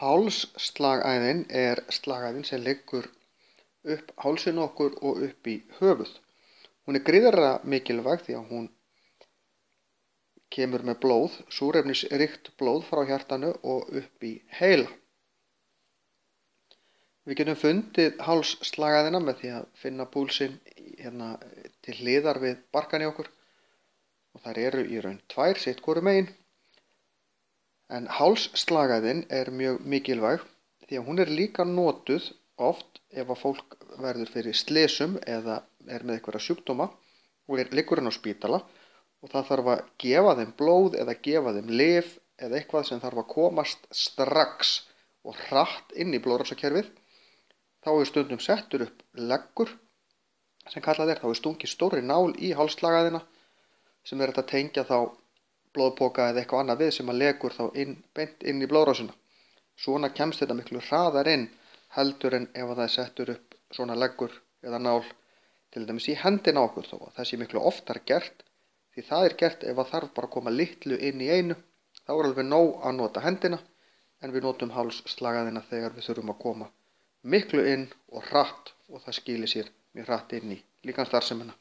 Hálsslagæðin er slagæðin sem liggur upp hálsinn á okkur og upp í höfuð. Hún er gríðarlega mikilvæg því að hún kemur með blóð, súrefnisríkt blóð frá hjartanu og upp í heila. Við getum fundið hálsslagæðina með því að finna púlsinn til hliðar við barkann í okkur og þær eru í raun tvær sitt hvoru megin. En hálsslagæðin er mjög mikilvæg því að hún er líka notuð oft ef að fólk verður fyrir slysum eða er með einhverja sjúkdóma og liggur inn á spítala og það þarf að gefa þeim blóð eða gefa þeim lyf eða eitthvað sem þarf að komast strax og hratt inn í blóðrásarkerfið. Þá er stundum settur upp leggur sem kallað er, þá er stungið stórri nál í hálsslagæðina sem er hægt að tengja þá blóðpoka eða eitthvað annað við sem að legur þá beint inn í blóðrásina. Svona kemst þetta miklu hraðar inn heldur en ef það er settur upp svona leggur eða nál til dæmis í hendina á okkur þó að það sé miklu oftar gert því það er gert ef það þarf bara að koma litlu inn í einu. Þá er alveg nóg að nota hendina en við notum hálsslagæðina þegar við þurfum að koma miklu inn og hratt og það skilir sér mjög hratt inn í líkamsstarfsemina.